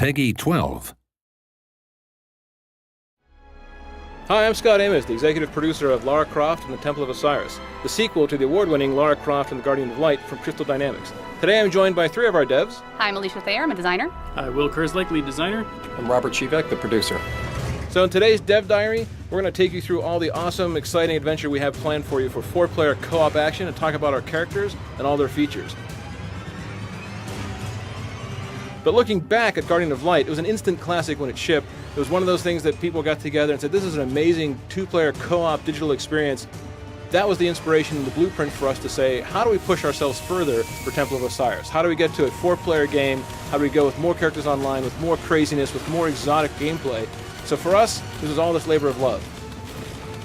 Peggy 12. Hi, I'm Scott Amos, the executive producer of Lara Croft and the Temple of Osiris, the sequel to the award-winning Lara Croft and the Guardian of Light from Crystal Dynamics. Today I'm joined by 3 of our devs. Hi, I'm Alicia Thayer, I'm a designer. Hi, Will Kerslake, lead designer. I'm Robert Chivek, the producer. So in today's Dev Diary, we're going to take you through all the awesome, exciting adventure we have planned for you for 4-player co-op action and talk about our characters and all their features. But looking back at Guardian of Light, it was an instant classic when it shipped. It was one of those things that people got together and said, this is an amazing 2-player co-op digital experience. That was the inspiration and the blueprint for us to say, how do we push ourselves further for Temple of Osiris? How do we get to a 4-player game? How do we go with more characters online, with more craziness, with more exotic gameplay? So for us, this is all this labor of love.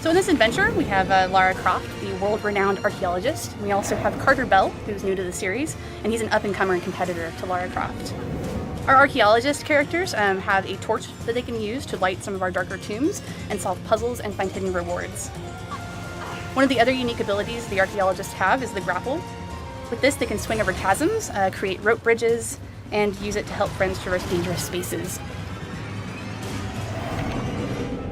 So in this adventure, we have Lara Croft, the world-renowned archaeologist. We also have Carter Bell, who's new to the series, and he's an up-and-comer and competitor to Lara Croft. Our archaeologist characters have a torch that they can use to light some of our darker tombs and solve puzzles and find hidden rewards. One of the other unique abilities the archaeologists have is the grapple. With this, they can swing over chasms, create rope bridges, and use it to help friends traverse dangerous spaces.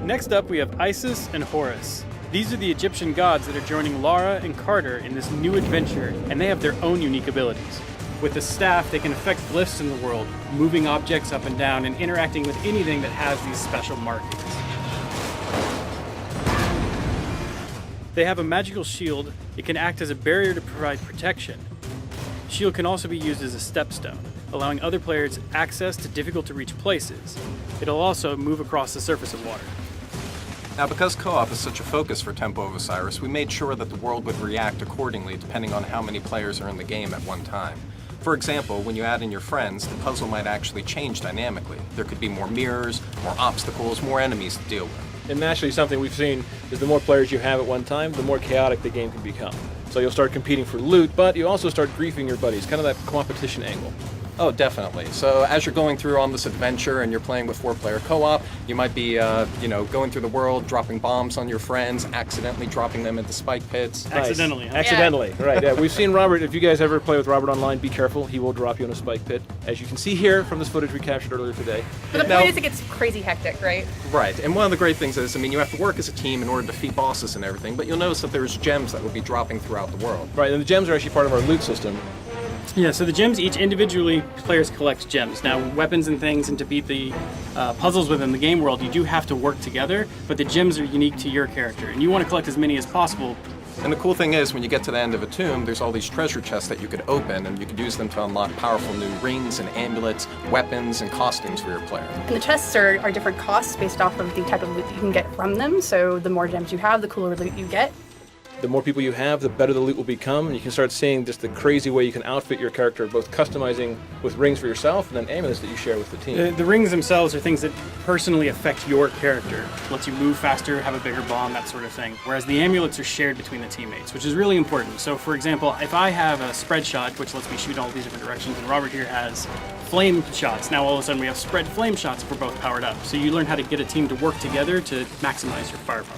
Next up, we have Isis and Horus. These are the Egyptian gods that are joining Lara and Carter in this new adventure, and they have their own unique abilities. With the staff, they can affect glyphs in the world, moving objects up and down and interacting with anything that has these special markings. They have a magical shield. It can act as a barrier to provide protection. The shield can also be used as a stepstone, allowing other players access to difficult-to-reach places. It'll also move across the surface of water. Now, because co-op is such a focus for Temple of Osiris, we made sure that the world would react accordingly depending on how many players are in the game at one time. For example, when you add in your friends, the puzzle might actually change dynamically. There could be more mirrors, more obstacles, more enemies to deal with. And naturally, something we've seen is the more players you have at one time, the more chaotic the game can become. So you'll start competing for loot, but you also start griefing your buddies, kind of that competition angle. Oh, definitely. So as you're going through on this adventure and you're playing with 4-player co-op, you might be, going through the world, dropping bombs on your friends, accidentally dropping them into spike pits. Nice. Accidentally. Huh? Accidentally, right. Yeah, we've seen Robert. If you guys ever play with Robert online, be careful. He will drop you in a spike pit, as you can see here from this footage we captured earlier today. But the point is it gets crazy hectic, right? Right, and one of the great things is, you have to work as a team in order to defeat bosses and everything, but you'll notice that there's gems that will be dropping throughout the world. Right, and the gems are actually part of our loot system. Yeah, so the gems, each individually, players collect gems. Now, weapons and things, and to beat the puzzles within the game world, you do have to work together, but the gems are unique to your character, and you want to collect as many as possible. And the cool thing is, when you get to the end of a tomb, there's all these treasure chests that you could open, and you could use them to unlock powerful new rings and amulets, weapons, and costumes for your player. And the chests are different costs based off of the type of loot that you can get from them, so the more gems you have, the cooler loot you get. The more people you have, the better the loot will become, and you can start seeing just the crazy way you can outfit your character, both customizing with rings for yourself and then amulets that you share with the team. The rings themselves are things that personally affect your character. Lets you move faster, have a bigger bomb, that sort of thing. Whereas the amulets are shared between the teammates, which is really important. So for example, if I have a spread shot, which lets me shoot in all these different directions, and Robert here has flame shots, now all of a sudden we have spread flame shots if we're both powered up. So you learn how to get a team to work together to maximize your firepower.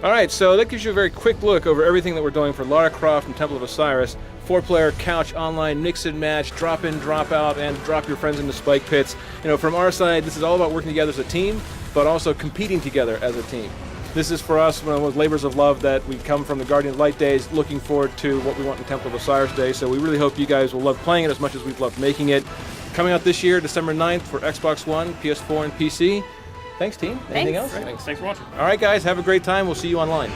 Alright, so that gives you a very quick look over everything that we're doing for Lara Croft and Temple of Osiris. 4-player couch online, mix and match, drop in, drop out, and drop your friends into spike pits. From our side, this is all about working together as a team, but also competing together as a team. This is for us one of those labors of love that we come from the Guardian of Light days, looking forward to what we want in Temple of Osiris Day, so we really hope you guys will love playing it as much as we've loved making it. Coming out this year, December 9th for Xbox One, PS4, and PC. Thanks, team. Anything else? Thanks for watching. All right, guys, have a great time. We'll see you online.